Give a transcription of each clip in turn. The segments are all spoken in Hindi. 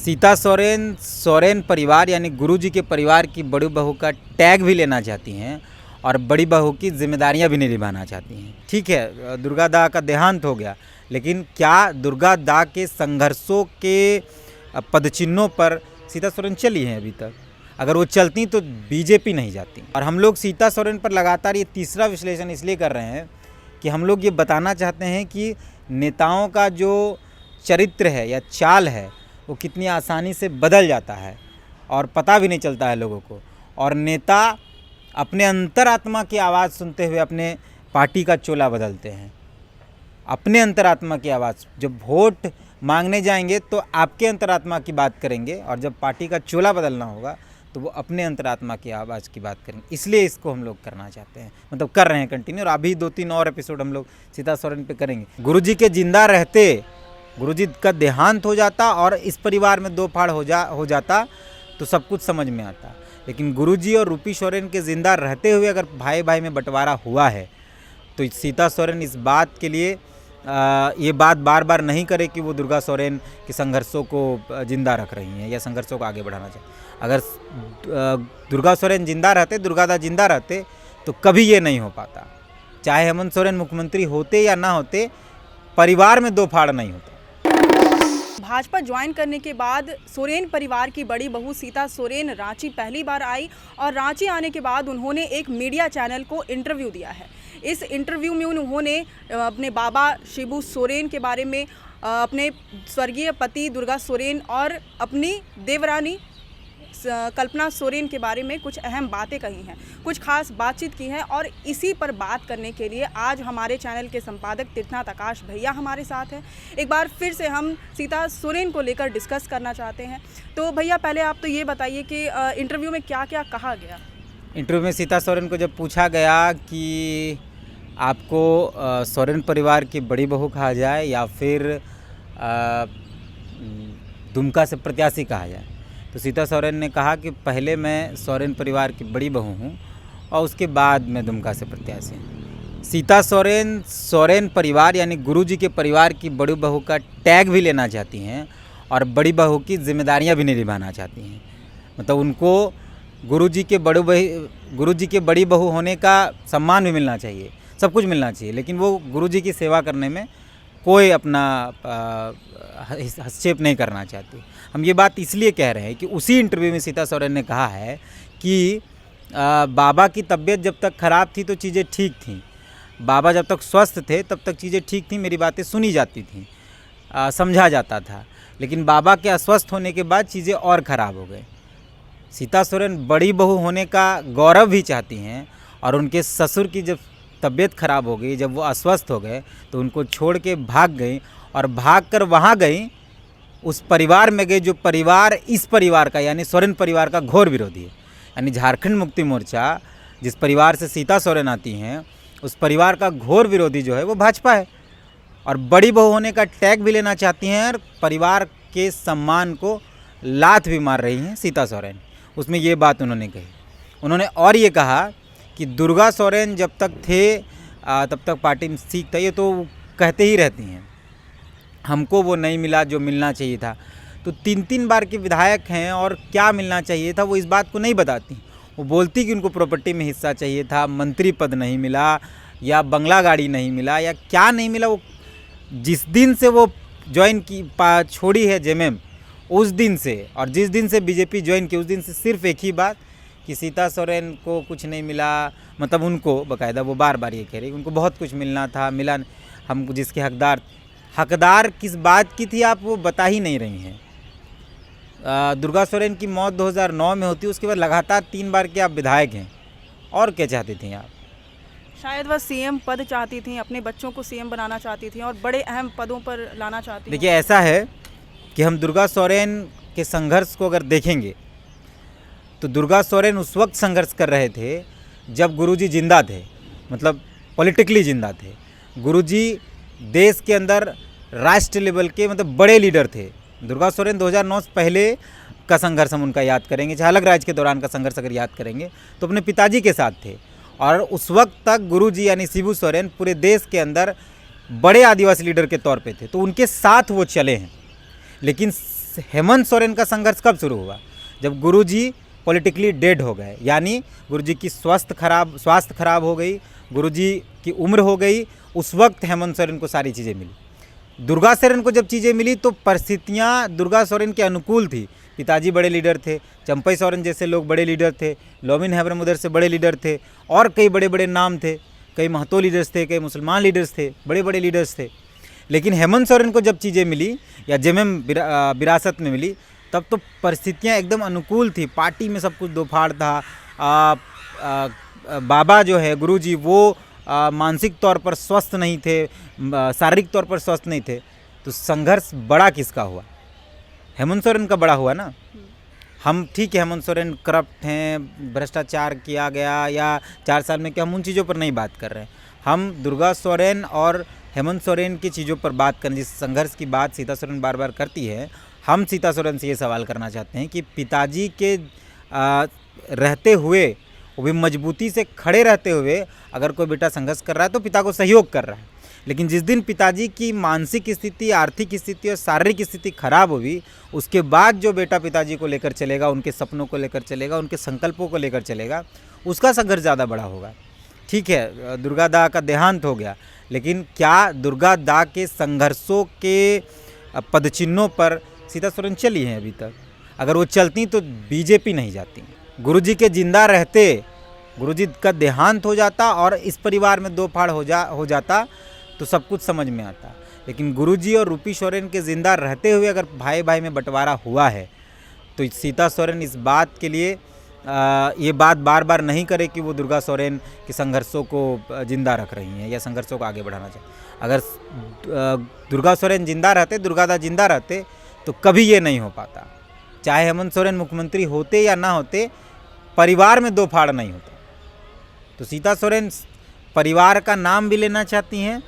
सीता सोरेन सोरेन परिवार यानी गुरुजी के परिवार की बड़ी बहू का टैग भी लेना चाहती हैं और बड़ी बहू की जिम्मेदारियां भी नहीं निभाना चाहती हैं। ठीक है, दुर्गा दा का देहांत हो गया, लेकिन क्या दुर्गा दा के संघर्षों के पदचिन्हों पर सीता सोरेन चली हैं अभी तक? अगर वो चलती तो बीजेपी नहीं जाती। और हम लोग सीता सोरेन पर लगातार ये तीसरा विश्लेषण इसलिए कर रहे हैं कि हम लोग ये बताना चाहते हैं कि नेताओं का जो चरित्र है या चाल है वो कितनी आसानी से बदल जाता है और पता भी नहीं चलता है लोगों को। और नेता अपने अंतरात्मा की आवाज़ सुनते हुए अपने पार्टी का चोला बदलते हैं। अपने अंतरात्मा की आवाज़, जब वोट मांगने जाएंगे तो आपके अंतरात्मा की बात करेंगे और जब पार्टी का चोला बदलना होगा तो वो अपने अंतरात्मा की आवाज़ की बात करेंगे। इसलिए इसको हम लोग करना चाहते हैं, मतलब कर रहे हैं कंटिन्यू। और अभी 2-3 और एपिसोड हम लोग सीता सोरेन पे करेंगे। गुरुजी के जिंदा रहते गुरुजी का देहांत हो जाता और इस परिवार में दो फाड़ हो जाता तो सब कुछ समझ में आता। लेकिन गुरुजी और रूपी सोरेन के ज़िंदा रहते हुए अगर भाई भाई में बंटवारा हुआ है तो सीता सोरेन इस बात के लिए ये बात बार बार नहीं करे कि वो दुर्गा सोरेन के संघर्षों को जिंदा रख रही हैं या संघर्षों को आगे बढ़ाना चाहिए। अगर दुर्गा सोरेन जिंदा रहते, दुर्गादा जिंदा रहते तो कभी ये नहीं हो पाता। चाहे हेमंत सोरेन मुख्यमंत्री होते या ना होते, परिवार में दो फाड़ नहीं होता। भाजपा ज्वाइन करने के बाद सोरेन परिवार की बड़ी बहू सीता सोरेन रांची पहली बार आई और रांची आने के बाद उन्होंने एक मीडिया चैनल को इंटरव्यू दिया है। इस इंटरव्यू में उन्होंने अपने बाबा शिबू सोरेन के बारे में, अपने स्वर्गीय पति दुर्गा सोरेन और अपनी देवरानी कल्पना सोरेन के बारे में कुछ अहम बातें कही हैं, कुछ खास बातचीत की है। और इसी पर बात करने के लिए आज हमारे चैनल के संपादक तीर्थनाथ आकाश भैया हमारे साथ हैं। एक बार फिर से हम सीता सोरेन को लेकर डिस्कस करना चाहते हैं। तो भैया पहले आप तो ये बताइए कि इंटरव्यू में क्या क्या कहा गया। इंटरव्यू में सीता सोरेन को जब पूछा गया कि आपको सोरेन परिवार की बड़ी बहू कहा जाए या फिर दुमका से प्रत्याशी कहा जाए, तो सीता सोरेन ने कहा कि पहले मैं सोरेन परिवार की बड़ी बहू हूँ और उसके बाद मैं दुमका से प्रत्याशी हूँ। सीता सोरेन सोरेन परिवार यानी गुरुजी के परिवार की बड़ी बहू का टैग भी लेना चाहती हैं और बड़ी बहू की जिम्मेदारियां भी नहीं निभाना चाहती हैं। मतलब उनको गुरुजी के बड़ी बहू होने का सम्मान भी मिलना चाहिए, सब कुछ मिलना चाहिए, लेकिन वो गुरुजी की सेवा करने में कोई अपना हस्तक्षेप नहीं करना चाहती। हम ये बात इसलिए कह रहे हैं कि उसी इंटरव्यू में सीता सोरेन ने कहा है कि बाबा की तबीयत जब तक ख़राब थी तो चीज़ें ठीक थीं, बाबा जब तक स्वस्थ थे तब तक चीज़ें ठीक थीं, मेरी बातें सुनी जाती थीं, समझा जाता था। लेकिन बाबा के अस्वस्थ होने के बाद चीज़ें और ख़राब हो गई। सीता सोरेन बड़ी बहू होने का गौरव भी चाहती हैं और उनके ससुर की जब तबीयत ख़राब हो गई, जब वो अस्वस्थ हो गए तो उनको छोड़ के भाग गई और भाग कर वहाँ गई, उस परिवार में गई जो परिवार इस परिवार का यानी सोरेन परिवार का घोर विरोधी है। यानी झारखंड मुक्ति मोर्चा जिस परिवार से सीता सोरेन आती हैं उस परिवार का घोर विरोधी जो है वो भाजपा है। और बड़ी बहू होने का टैग भी लेना चाहती हैं और परिवार के सम्मान को लात भी मार रही हैं सीता सोरेन। उसमें ये बात उन्होंने कही। उन्होंने और ये कहा कि दुर्गा सोरेन जब तक थे तब तक पार्टी में ठीक था, ये तो कहते ही रहती हैं, हमको वो नहीं मिला जो मिलना चाहिए था। तो 3 बार के विधायक हैं और क्या मिलना चाहिए था वो इस बात को नहीं बताती। वो बोलती कि उनको प्रॉपर्टी में हिस्सा चाहिए था, मंत्री पद नहीं मिला या बंगला गाड़ी नहीं मिला या क्या नहीं मिला। वो जिस दिन से वो ज्वाइन की छोड़ी है जेएमएम उस दिन से, और जिस दिन से बीजेपी ज्वाइन की उस दिन से सिर्फ एक ही बात कि सीता सोरेन को कुछ नहीं मिला। मतलब उनको बाकायदा वो बार बार ये कह रही उनको बहुत कुछ मिलना था, मिला हम जिसके हकदार किस बात की थी आप वो बता ही नहीं रही हैं। दुर्गा सोरेन की मौत 2009 में होती, उसके बाद लगातार 3 बार के आप विधायक हैं, और क्या चाहती थी आप? शायद वह सीएम पद चाहती थी, अपने बच्चों को सीएम बनाना चाहती थी और बड़े अहम पदों पर लाना चाहती थी। देखिए ऐसा है कि हम दुर्गा सोरेन के संघर्ष को अगर देखेंगे तो दुर्गा सोरेन उस वक्त संघर्ष कर रहे थे जब गुरुजी जिंदा थे, मतलब पॉलिटिकली जिंदा थे। गुरुजी देश के अंदर राष्ट्रीय लेवल के मतलब बड़े लीडर थे। दुर्गा सोरेन 2009 से पहले का संघर्ष हम उनका याद करेंगे, चाहे अलग राज्य के दौरान का संघर्ष अगर याद करेंगे तो अपने पिताजी के साथ थे। और उस वक्त तक गुरुजी यानी शिबू सोरेन पूरे देश के अंदर बड़े आदिवासी लीडर के तौर पे थे, तो उनके साथ वो चले हैं। लेकिन हेमंत सोरेन का संघर्ष कब शुरू हुआ? जब गुरुजी पॉलिटिकली डेड हो गए, यानी गुरुजी की स्वास्थ्य खराब हो गई, गुरुजी की उम्र हो गई, उस वक्त हेमंत सोरेन को सारी चीज़ें मिली। दुर्गा सोरेन को जब चीज़ें मिली तो परिस्थितियाँ दुर्गा सोरेन के अनुकूल थी। पिताजी बड़े लीडर थे, चंपई सोरेन जैसे लोग बड़े लीडर थे, लोमिन हेम्ब्रम उधर से बड़े लीडर थे, और कई बड़े बड़े नाम थे, कई महतो लीडर्स थे, कई मुसलमान लीडर्स थे, बड़े बड़े लीडर्स थे। लेकिन हेमंत सोरेन को जब चीज़ें मिली या जेएमएम विरासत में मिली, तब तो परिस्थितियाँ एकदम अनुकूल थी। पार्टी में सब कुछ दोफाड़ था। बाबा जो है गुरुजी वो मानसिक तौर पर स्वस्थ नहीं थे, शारीरिक तौर पर स्वस्थ नहीं थे। तो संघर्ष बड़ा किसका हुआ? हेमंत सोरेन का बड़ा हुआ ना। हम ठीक है, हेमंत सोरेन करप्ट हैं, भ्रष्टाचार किया गया या 4 साल में क्या, हम उन चीज़ों पर नहीं बात कर रहे हैं। हम दुर्गा सोरेन और हेमंत सोरेन की चीज़ों पर बात करें। जिस संघर्ष की बात सीता सोरेन बार बार करती है, हम सीता सोरेन से ये सवाल करना चाहते हैं कि पिताजी के रहते हुए, वो भी मजबूती से खड़े रहते हुए, अगर कोई बेटा संघर्ष कर रहा है तो पिता को सहयोग कर रहा है। लेकिन जिस दिन पिताजी की मानसिक स्थिति, आर्थिक स्थिति और शारीरिक स्थिति खराब हुई, उसके बाद जो बेटा पिताजी को लेकर चलेगा, उनके सपनों को लेकर चलेगा, उनके संकल्पों को लेकर चलेगा, उसका संघर्ष ज़्यादा बड़ा होगा। ठीक है, दुर्गा दा का देहांत हो गया, लेकिन क्या दुर्गा दा के संघर्षों के पदचिन्हों पर सीता सोरेन चली हैं अभी तक? अगर वो चलती तो बीजेपी नहीं जाती। गुरुजी के जिंदा रहते गुरुजी का देहांत हो जाता और इस परिवार में दो फाड़ हो जाता तो सब कुछ समझ में आता। लेकिन गुरुजी और रूपी सोरेन के जिंदा रहते हुए अगर भाई भाई में बंटवारा हुआ है, तो सीता सोरेन इस बात के लिए ये बात बार बार नहीं करे कि वो दुर्गा सोरेन के संघर्षों को जिंदा रख रही हैं या संघर्षों को आगे बढ़ाना चाहिए। अगर दुर्गा सोरेन जिंदा रहते, दुर्गादा जिंदा रहते, तो कभी ये नहीं हो पाता। चाहे हेमंत सोरेन मुख्यमंत्री होते या ना होते, परिवार में दो फाड़ नहीं होता। तो सीता सोरेन परिवार का नाम भी लेना चाहती हैं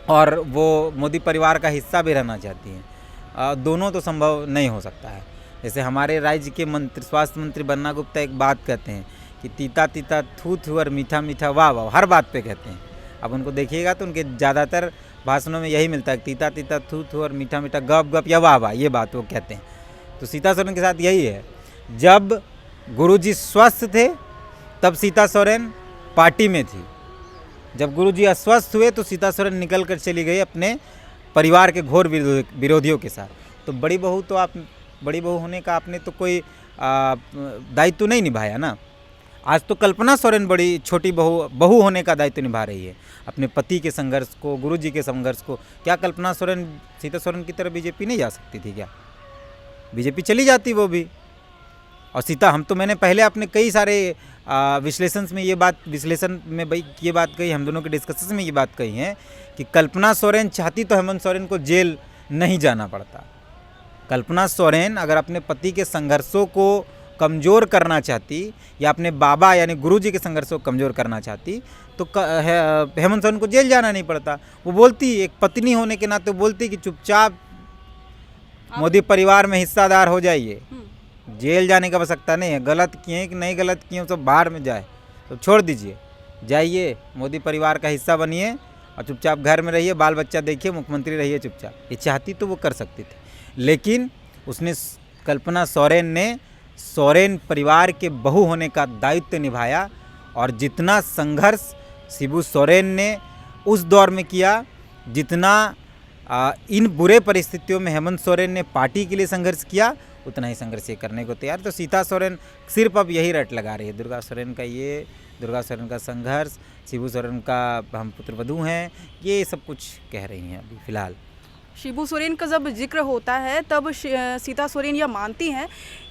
और वो मोदी परिवार का हिस्सा भी रहना चाहती हैं। दोनों तो संभव नहीं हो सकता है। जैसे हमारे राज्य के मंत्री, स्वास्थ्य मंत्री बन्ना गुप्ता एक बात कहते हैं कि तीता तीता थू थू और मीठा मीठा वाह वाह, हर बात पे कहते हैं। अब उनको देखिएगा तो उनके ज़्यादातर भाषणों में यही मिलता है, तीता तीता थू थू और मीठा मीठा गप गप या वाह वाह, ये बात वो कहते हैं। तो सीता सोरेन के साथ यही है। जब गुरुजी स्वस्थ थे तब सीता सोरेन पार्टी में थी, जब गुरुजी अस्वस्थ हुए तो सीता सोरेन निकल कर चली गई अपने परिवार के घोर विरोधियों के साथ। तो बड़ी बहू होने का आपने तो कोई दायित्व नहीं निभाया ना। आज तो कल्पना सोरेन बड़ी छोटी बहू होने का दायित्व निभा रही है, अपने पति के संघर्ष को, गुरुजी के संघर्ष को। क्या कल्पना सोरेन सीता सोरेन की तरह बीजेपी नहीं जा सकती थी क्या? बीजेपी चली जाती वो भी। और सीता, हम तो मैंने पहले अपने कई सारे विश्लेषण में ये बात कही, हम दोनों के डिस्कशन में ये बात कही है कि कल्पना सोरेन चाहती तो हेमंत सोरेन को जेल नहीं जाना पड़ता। कल्पना सोरेन अगर अपने पति के संघर्षों को कमज़ोर करना चाहती या अपने बाबा यानी गुरुजी के संघर्षों को कमज़ोर करना चाहती तो हेमंत सोरेन को जेल जाना नहीं पड़ता। वो बोलती, एक पत्नी होने के नाते बोलती कि चुपचाप मोदी परिवार में हिस्सादार हो जाइए, जेल जाने की आवश्यकता नहीं है। गलत किए कि नहीं गलत किए तो बाहर में जाए तो छोड़ दीजिए, जाइए मोदी परिवार का हिस्सा बनिए और चुपचाप घर में रहिए, बाल बच्चा देखिए, मुख्यमंत्री रहिए चुपचाप। ये चाहती तो वो कर सकती थी, लेकिन उसने, कल्पना सोरेन ने सोरेन परिवार के बहू होने का दायित्व निभाया। और जितना संघर्ष शिबू सोरेन ने उस दौर में किया, जितना इन बुरे परिस्थितियों में हेमंत सोरेन ने पार्टी के लिए संघर्ष किया, उतना ही संघर्ष ये करने को तैयार। तो सीता सोरेन सिर्फ अब यही रट लगा रही है, दुर्गा सोरेन का ये, दुर्गा सोरेन का संघर्ष, शिबू सोरेन का हम पुत्रवधू हैं, ये सब कुछ कह रही हैं अभी फ़िलहाल। शिबू सोरेन का जब जिक्र होता है तब सीता सोरेन यह मानती हैं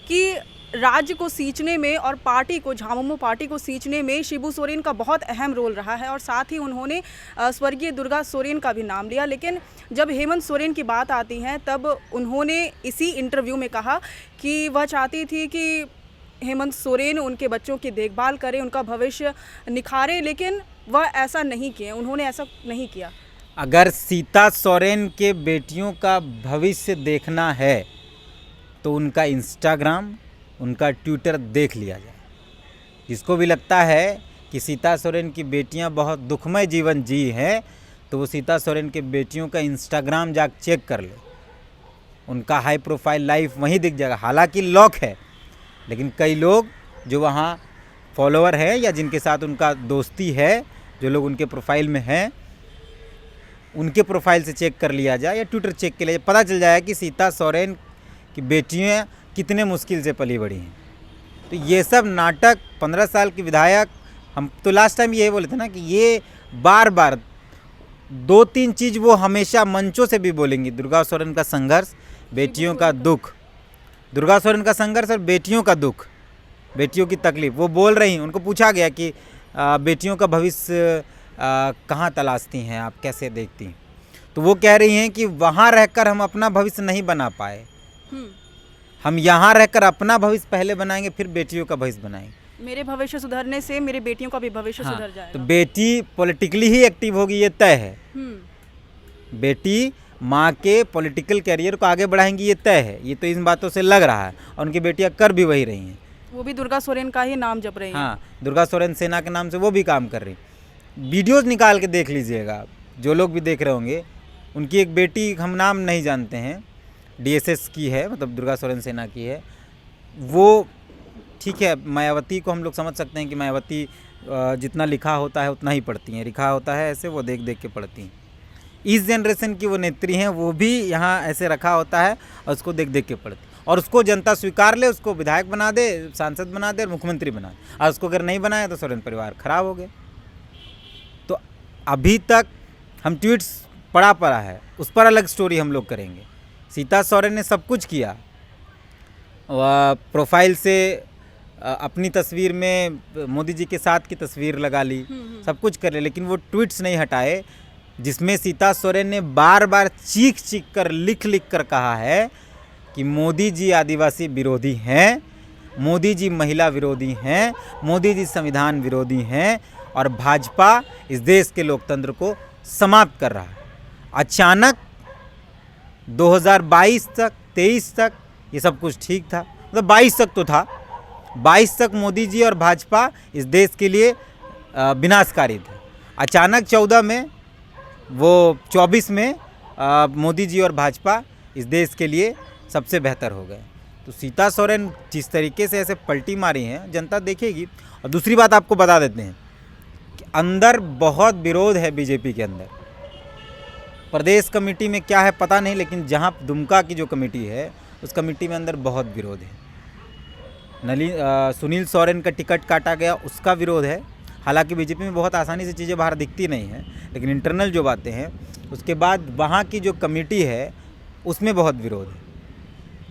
कि राज्य को सींचने में और पार्टी को, झामुमो पार्टी को सींचने में शिबू सोरेन का बहुत अहम रोल रहा है। और साथ ही उन्होंने स्वर्गीय दुर्गा सोरेन का भी नाम लिया। लेकिन जब हेमंत सोरेन की बात आती है तब उन्होंने इसी इंटरव्यू में कहा कि वह चाहती थी कि हेमंत सोरेन उनके बच्चों की देखभाल करें, उनका भविष्य निखारे, लेकिन वह ऐसा नहीं किए, उन्होंने ऐसा नहीं किया। अगर सीता सोरेन के बेटियों का भविष्य देखना है तो उनका इंस्टाग्राम, उनका ट्विटर देख लिया जाए। जिसको भी लगता है कि सीता सोरेन की बेटियां बहुत दुखमय जीवन जी हैं, तो वो सीता सोरेन के बेटियों का इंस्टाग्राम जाकर चेक कर ले। उनका हाई प्रोफाइल लाइफ वहीं दिख जाएगा। हालांकि लॉक है, लेकिन कई लोग जो वहाँ फॉलोअर है या जिनके साथ उनका दोस्ती है, जो लोग उनके प्रोफाइल में हैं, उनके प्रोफाइल से चेक कर लिया जाए या ट्विटर चेक के लिए पता चल जाए कि सीता सोरेन की बेटियाँ कितने मुश्किल से पली बड़ी हैं। तो ये सब नाटक 15 साल के विधायक, हम तो लास्ट टाइम ये बोले थे ना कि ये बार बार 2-3 चीज़ वो हमेशा मंचों से भी बोलेंगी। दुर्गा सोरेन का संघर्ष, बेटियों का दुख, दुर्गा सोरेन का संघर्ष और बेटियों का दुख, बेटियों की तकलीफ वो बोल रही हैं। उनको पूछा गया कि बेटियों का भविष्य कहाँ तलाशती हैं आप, कैसे देखती हैं, तो वो कह रही हैं कि वहाँ रहकर हम अपना भविष्य नहीं बना पाए, हम यहाँ रहकर अपना भविष्य पहले बनाएंगे, फिर बेटियों का भविष्य बनाएंगे। मेरे भविष्य सुधरने से मेरे बेटियों का भी भविष्य सुधर जाएगा। तो बेटी पॉलिटिकली ही एक्टिव होगी, ये तय है। बेटी माँ के पॉलिटिकल कैरियर को आगे बढ़ाएंगी, ये तय है। ये तो इन बातों से लग रहा है, और उनकी बेटियाँ कर भी वही रही हैं। वो भी दुर्गा सोरेन का ही नाम जप रही हैं। हाँ, दुर्गा सोरेन सेना के नाम से वो भी काम कर रही। वीडियोज़ निकाल के देख लीजिएगा, जो लोग भी देख रहे होंगे। उनकी एक बेटी, हम नाम नहीं जानते हैं, DSS की है, मतलब दुर्गा सोरेन सेना की है। वो ठीक है, मायावती को हम लोग समझ सकते हैं कि मायावती जितना लिखा होता है उतना ही पढ़ती हैं, लिखा होता है ऐसे वो देख देख के पढ़ती हैं। इस जनरेशन की वो नेत्री हैं, वो भी यहाँ ऐसे रखा होता है और उसको देख देख के पढ़ती, और उसको जनता स्वीकार ले, उसको विधायक बना दे, सांसद बना दे और मुख्यमंत्री बना दे। और उसको अगर नहीं बनाया तो सोरेन परिवार खराब हो गए। तो अभी तक हम ट्वीट्स पड़ा है, उस पर अलग स्टोरी हम लोग करेंगे। सीता सोरेन ने सब कुछ किया, प्रोफाइल से अपनी तस्वीर में मोदी जी के साथ की तस्वीर लगा ली, सब कुछ कर ले, लेकिन वो ट्वीट्स नहीं हटाए जिसमें सीता सोरेन ने बार बार चीख चीख कर, लिख लिख कर कहा है कि मोदी जी आदिवासी विरोधी हैं, मोदी जी महिला विरोधी हैं, मोदी जी संविधान विरोधी हैं, और भाजपा इस देश के लोकतंत्र को समाप्त कर रहा है। अचानक 2022 तक, 23 तक ये सब कुछ ठीक था, मतलब 22 तक तो था, 22 तक मोदी जी और भाजपा इस देश के लिए विनाशकारी थे। अचानक 14 में, वो 24 में मोदी जी और भाजपा इस देश के लिए सबसे बेहतर हो गए। तो सीता सोरेन जिस तरीके से ऐसे पलटी मारी हैं, जनता देखेगी। और दूसरी बात आपको बता देते हैं कि अंदर बहुत विरोध है बीजेपी के अंदर। प्रदेश कमेटी में क्या है पता नहीं, लेकिन जहाँ दुमका की जो कमेटी है उस कमेटी में अंदर बहुत विरोध है। सुनील सोरेन का टिकट काटा गया, उसका विरोध है। हालांकि बीजेपी में बहुत आसानी से चीज़ें बाहर दिखती नहीं हैं, लेकिन इंटरनल जो बातें हैं, उसके बाद वहाँ की जो कमेटी है उसमें बहुत विरोध है।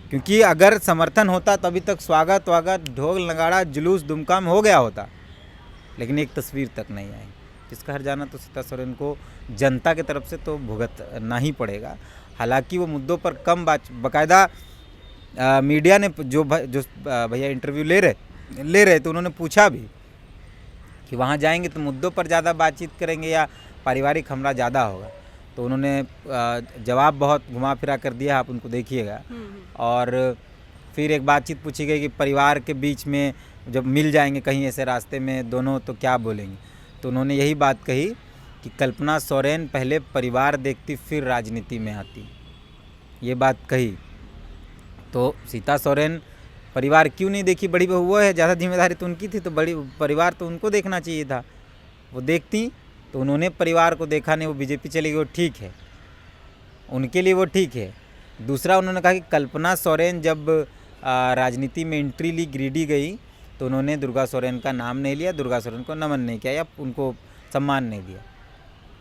क्योंकि अगर समर्थन होता तो अभी तक स्वागत वागत, ढोल नगाड़ा, जुलूस दुमका में हो गया होता, लेकिन एक तस्वीर तक नहीं आई। जिसका हर्जाना तो सीता सोरेन को जनता की तरफ से तो भुगतना ही पड़ेगा। हालांकि वो मुद्दों पर कम बाकायदा मीडिया ने जो भैया इंटरव्यू ले रहे तो उन्होंने पूछा भी कि वहाँ जाएंगे तो मुद्दों पर ज़्यादा बातचीत करेंगे या पारिवारिक हमला ज़्यादा होगा, तो उन्होंने जवाब बहुत घुमा फिरा कर दिया, आप उनको देखिएगा। और फिर एक बातचीत पूछी गई कि परिवार के बीच में जब मिल जाएंगे कहीं ऐसे रास्ते में दोनों तो क्या बोलेंगे, तो उन्होंने यही बात कही कि कल्पना सोरेन पहले परिवार देखती फिर राजनीति में आती, ये बात कही। तो सीता सोरेन परिवार क्यों नहीं देखी, बड़ी बहू वो है, ज़्यादा जिम्मेदारी तो उनकी थी, तो बड़ी परिवार तो उनको देखना चाहिए था, वो देखती। तो उन्होंने परिवार को देखा नहीं, वो बीजेपी चली गई, वो ठीक है, उनके लिए वो ठीक है। दूसरा उन्होंने कहा कि कल्पना सोरेन जब राजनीति में एंट्री ली, गिरिडीह गई, तो उन्होंने दुर्गा सोरेन का नाम नहीं लिया, दुर्गा सोरेन को नमन नहीं किया या उनको सम्मान नहीं दिया।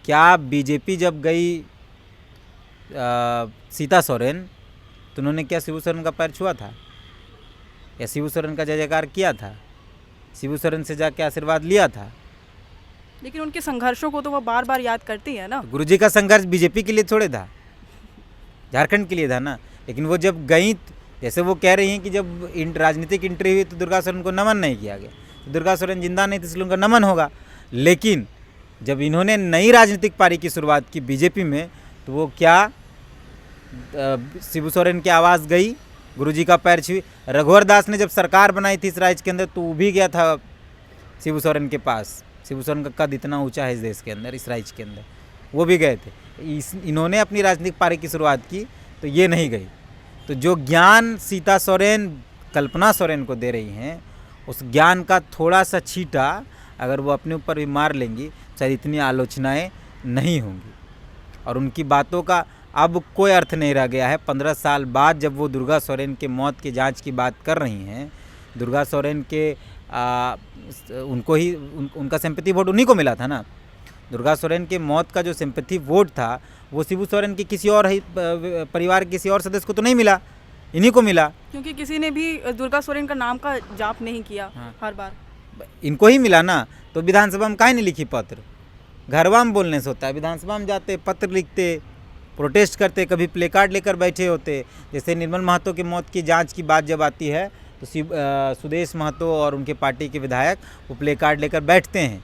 क्या बीजेपी जब गई सीता सोरेन तो उन्होंने क्या शिबू सोरेन का पैर छुआ था या शिबू सोरेन का जय जयकार किया था, शिबू सोरेन से जाके आशीर्वाद लिया था? लेकिन उनके संघर्षों को तो वो बार बार याद करती है ना। गुरुजी का संघर्ष बीजेपी के लिए थोड़े था, झारखंड के लिए था ना। लेकिन वो जब गई, जैसे वो कह रही हैं कि जब राजनीतिक एंट्री हुई तो दुर्गा सोरेन को नमन नहीं किया गया, तो दुर्गा सोरेन जिंदा नहीं थी इसलिए उनका नमन होगा। लेकिन जब इन्होंने नई राजनीतिक पारी की शुरुआत की बीजेपी में, तो वो क्या शिबू सोरेन की आवाज़ गई, गुरुजी का पैर छुई। रघुवर दास ने जब सरकार बनाई थी इस राज्य के अंदर, तो वो भी गया था शिबू सोरेन के पास। शिबू सोरेन का कद इतना ऊंचा है इस देश के अंदर, इस राज्य के अंदर, वो भी गए थे। इन्होंने अपनी राजनीतिक पारी की शुरुआत की तो ये नहीं गई। तो जो ज्ञान सीता सोरेन कल्पना सोरेन को दे रही हैं, उस ज्ञान का थोड़ा सा छींटा अगर वो अपने ऊपर भी मार लेंगी, शायद इतनी आलोचनाएं नहीं होंगी और उनकी बातों का अब कोई अर्थ नहीं रह गया है। 15 साल बाद जब वो दुर्गा सोरेन के मौत की जांच की बात कर रही हैं, दुर्गा सोरेन के उनको ही उनका सिंपैथी वोट उन्हीं को मिला था ना। दुर्गा सोरेन के मौत का जो सिंपैथी वोट था वो शिबू सोरेन के किसी और परिवार के किसी और सदस्य को तो नहीं मिला, इन्हीं को मिला, क्योंकि किसी ने भी दुर्गा सोरेन का नाम का जाप नहीं किया। हाँ। हर बार इनको ही मिला ना। तो विधानसभा में काहे नहीं लिखी पत्र? घरवा में बोलने से होता है, विधानसभा में जाते पत्र लिखते, प्रोटेस्ट करते, कभी प्ले कार्ड लेकर बैठे होते। जैसे निर्मल महतो की मौत की जांच की बात जब आती है तो सुदेश महतो और उनके पार्टी के विधायक वो प्ले कार्ड लेकर बैठते हैं,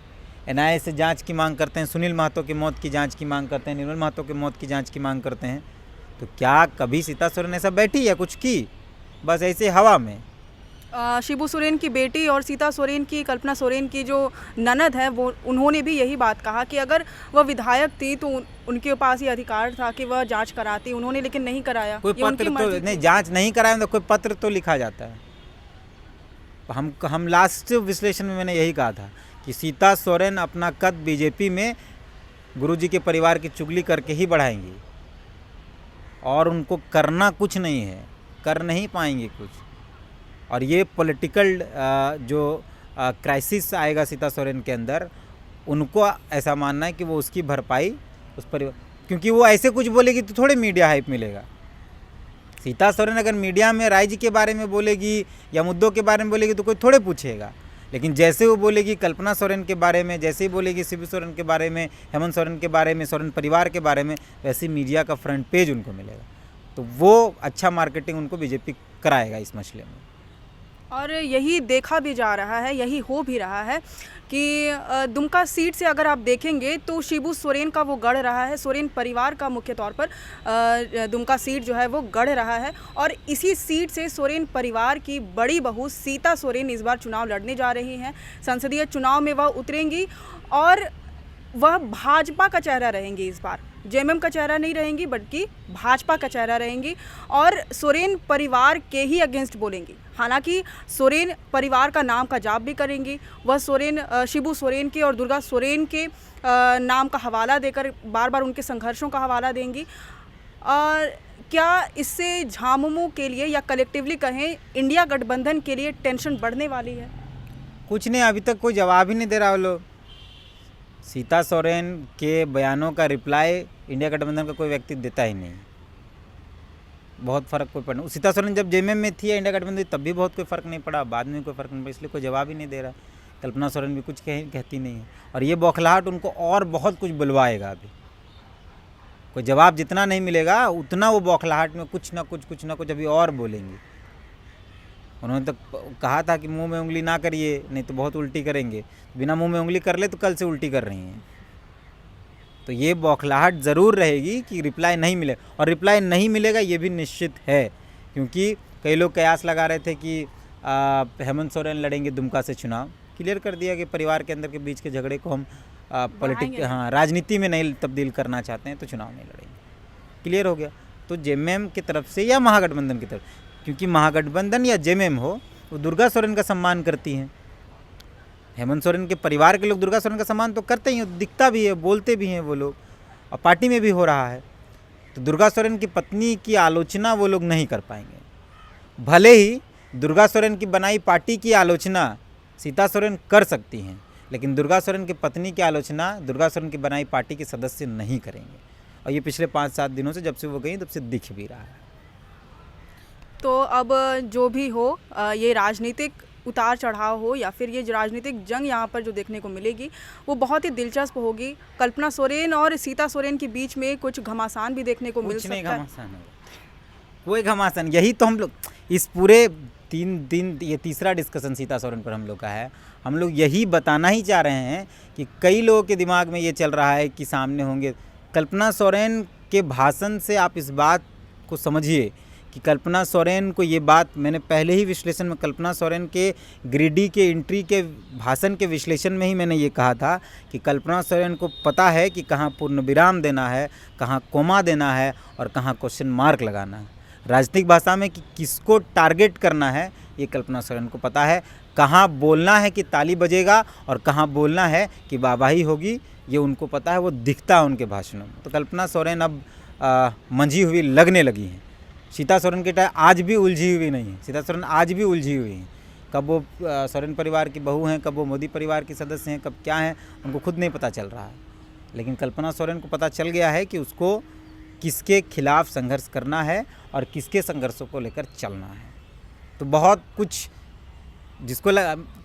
एनआईए से जांच की मांग करते हैं, सुनील महतो की मौत की जांच की मांग करते हैं, निर्मल महतो की मौत की जांच की मांग करते हैं। तो क्या कभी सीता सोरेन ऐसा बैठी या कुछ की? बस ऐसे हवा में। शिबू सोरेन की बेटी और सीता सोरेन की, कल्पना सोरेन की जो ननद है, वो उन्होंने भी यही बात कहा कि अगर वह विधायक थी तो उनके पास ये अधिकार था कि वह जांच कराती, उन्होंने लेकिन नहीं कराया। कोई पत्र तो नहीं, जांच नहीं कराया तो कोई पत्र तो लिखा जाता है। हम लास्ट विश्लेषण में मैंने यही कहा था कि सीता सोरेन अपना कद बीजेपी में गुरुजी के परिवार की चुगली करके ही बढ़ाएंगी और उनको करना कुछ नहीं है, कर नहीं पाएंगे कुछ। और ये पॉलिटिकल जो क्राइसिस आएगा सीता सोरेन के अंदर, उनको ऐसा मानना है कि वो उसकी भरपाई उस पर, क्योंकि वो ऐसे कुछ बोलेगी तो थोड़े मीडिया हाइप मिलेगा। सीता सोरेन अगर मीडिया में राज्य के बारे में बोलेगी या मुद्दों के बारे में बोलेगी तो कोई थोड़े पूछेगा, लेकिन जैसे वो बोलेगी कल्पना सोरेन के बारे में, जैसे ही बोलेगी शिबू सोरेन के बारे में, हेमंत सोरेन के बारे में, सोरेन परिवार के बारे में, वैसे मीडिया का फ्रंट पेज उनको मिलेगा। तो वो अच्छा मार्केटिंग उनको बीजेपी कराएगा इस मसले में। और यही देखा भी जा रहा है, यही हो भी रहा है कि दुमका सीट से अगर आप देखेंगे तो शिबू सोरेन का वो गढ़ रहा है, सोरेन परिवार का मुख्य तौर पर दुमका सीट जो है वो गढ़ रहा है। और इसी सीट से सोरेन परिवार की बड़ी बहू सीता सोरेन इस बार चुनाव लड़ने जा रही हैं। संसदीय चुनाव में वह उतरेंगी और वह भाजपा का चेहरा रहेंगी। इस बार जेएमएम का चेहरा नहीं रहेंगी बल्कि भाजपा का चेहरा रहेंगी और सोरेन परिवार के ही अगेंस्ट बोलेंगी। हालांकि सोरेन परिवार का नाम का जाप भी करेंगी। वह सोरेन शिबू सोरेन के और दुर्गा सोरेन के नाम का हवाला देकर बार बार उनके संघर्षों का हवाला देंगी। और क्या इससे झामुमो के लिए या कलेक्टिवली कहें इंडिया गठबंधन के लिए टेंशन बढ़ने वाली है? कुछ नहीं, अभी तक कोई जवाब ही नहीं दे रहा वो लोग। सीता सोरेन के बयानों का रिप्लाई इंडिया गठबंधन का कोई व्यक्ति देता ही नहीं। बहुत फ़र्क कोई पड़ा। सीता सोरेन जब जेएमएम में थी या इंडिया गठबंधन तब भी बहुत कोई फ़र्क नहीं पड़ा, बाद में कोई फ़र्क नहीं पड़ा, इसलिए कोई जवाब ही नहीं दे रहा। कल्पना सोरेन भी कुछ कहती नहीं है और ये बौखलाहट उनको और बहुत कुछ बुलवाएगा। अभी कोई जवाब जितना नहीं मिलेगा उतना वो बौखलाहट में कुछ ना कुछ अभी और बोलेंगे। उन्होंने तो कहा था कि मुंह में उंगली ना करिए नहीं तो बहुत उल्टी करेंगे। बिना मुंह में उंगली कर ले तो कल से उल्टी कर रही हैं। तो ये बौखलाहट ज़रूर रहेगी कि रिप्लाई नहीं मिले, और रिप्लाई नहीं मिलेगा ये भी निश्चित है, क्योंकि कई लोग कयास लगा रहे थे कि हेमंत सोरेन लड़ेंगे दुमका से चुनाव। क्लियर कर दिया कि परिवार के अंदर के बीच के झगड़े को हम राजनीति में नहीं तब्दील करना चाहते हैं तो चुनाव नहीं लड़ेंगे। क्लियर हो गया। तो जेएमएम की तरफ से या महागठबंधन की तरफ, क्योंकि महागठबंधन या जेएमएम हो वो दुर्गा सोरेन का सम्मान करती हैं। हेमंत सोरेन के परिवार के लोग दुर्गा सोरेन का सम्मान तो करते ही हैं, दिखता भी है, बोलते भी हैं वो लोग, और पार्टी में भी हो रहा है। तो दुर्गा सोरेन की पत्नी की आलोचना वो लोग नहीं कर पाएंगे। भले ही दुर्गा सोरेन की बनाई पार्टी की आलोचना सीता सोरेन कर सकती हैं, लेकिन दुर्गा सोरेन की पत्नी की आलोचना दुर्गा सोरेन की बनाई पार्टी के सदस्य नहीं करेंगे। और ये पिछले 5-7 दिनों से जब से वो गई तब से दिख भी रहा है। तो अब जो भी हो, ये राजनीतिक उतार चढ़ाव हो या फिर ये राजनीतिक जंग यहाँ पर जो देखने को मिलेगी वो बहुत ही दिलचस्प होगी। कल्पना सोरेन और सीता सोरेन के बीच में कुछ घमासान भी देखने को मिल सकता है। घमासान कोई घमासान, यही तो हम लोग इस पूरे 3 दिन, ये तीसरा डिस्कशन सीता सोरेन पर हम लोग का है। हम लोग यही बताना ही चाह रहे हैं कि कई लोगों के दिमाग में ये चल रहा है कि सामने होंगे। कल्पना सोरेन के भाषण से आप इस बात को समझिए कि कल्पना सोरेन को ये बात, मैंने पहले ही विश्लेषण में कल्पना सोरेन के गिरिडीह के एंट्री के भाषण के विश्लेषण में ही मैंने ये कहा था कि कल्पना सोरेन को पता है कि कहाँ पूर्ण विराम देना है, कहाँ कोमा देना है और कहाँ क्वेश्चन मार्क लगाना है। राजनीतिक भाषा में कि किसको टारगेट करना है ये कल्पना सोरेन को पता है। कहाँ बोलना है कि ताली बजेगा और कहाँ बोलना है कि वाहवाही होगी ये उनको पता है, वो दिखता है उनके भाषणों में। तो कल्पना सोरेन अब मंझी हुई लगने लगी हैं। सीता सोरेन के टाइम आज भी उलझी हुई नहीं है, सीता सोरेन आज भी उलझी हुई हैं। कब वो सोरेन परिवार की बहू हैं, कब वो मोदी परिवार के सदस्य हैं, कब क्या हैं, उनको खुद नहीं पता चल रहा है। लेकिन कल्पना सोरेन को पता चल गया है कि उसको किसके खिलाफ संघर्ष करना है और किसके संघर्षों को लेकर चलना है। तो बहुत कुछ जिसको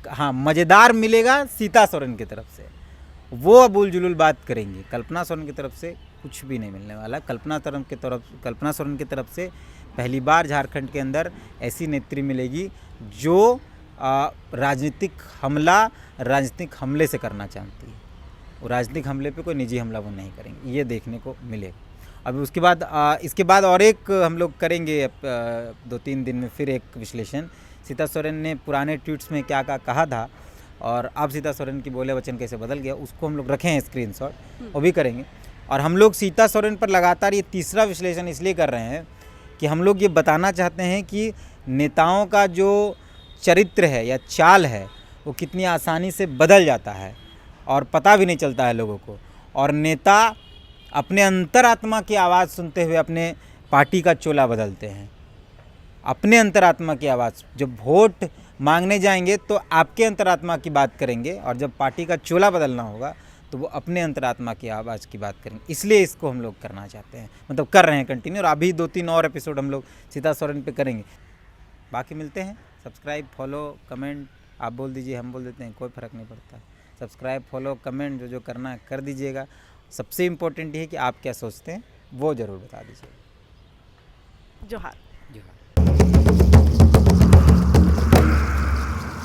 हाँ मज़ेदार मिलेगा सीता सोरेन की तरफ से, वो अबुल जुलूल बात करेंगे। कल्पना सोरेन की तरफ से कुछ भी नहीं मिलने वाला। कल्पना सोरेन की तरफ से पहली बार झारखंड के अंदर ऐसी नेत्री मिलेगी जो राजनीतिक हमले से करना चाहती है। वो राजनीतिक हमले पे कोई निजी हमला वो नहीं करेंगे, ये देखने को मिलेगा। अभी उसके बाद इसके बाद और एक हम लोग करेंगे 2-3 दिन में फिर एक विश्लेषण। सीता सोरेन ने पुराने ट्वीट्स में क्या क्या कहा था और अब सीता सोरेन की बोले वचन कैसे बदल गया, उसको हम लोग रखे हैं स्क्रीनशॉट, वो भी करेंगे। और हम लोग सीता सोरेन पर लगातार ये तीसरा विश्लेषण इसलिए कर रहे हैं कि हम लोग ये बताना चाहते हैं कि नेताओं का जो चरित्र है या चाल है वो कितनी आसानी से बदल जाता है और पता भी नहीं चलता है लोगों को। और नेता अपने अंतरात्मा की आवाज़ सुनते हुए अपने पार्टी का चोला बदलते हैं। अपने अंतरात्मा की आवाज़, जब वोट मांगने जाएंगे तो आपके अंतरात्मा की बात करेंगे और जब पार्टी का चोला बदलना होगा तो वो अपने अंतरात्मा की आवाज़ की बात करेंगे। इसलिए इसको हम लोग करना चाहते हैं, मतलब कर रहे हैं कंटिन्यू। और अभी 2-3 और एपिसोड हम लोग सीता सोरेन पे करेंगे। बाकी मिलते हैं। सब्सक्राइब, फॉलो, कमेंट आप बोल दीजिए, हम बोल देते हैं, कोई फ़र्क नहीं पड़ता। सब्सक्राइब, फॉलो, कमेंट जो करना है कर दीजिएगा। सबसे इम्पोर्टेंट ये है कि आप क्या सोचते हैं वो ज़रूर बता दीजिए। जोहार। जोहार।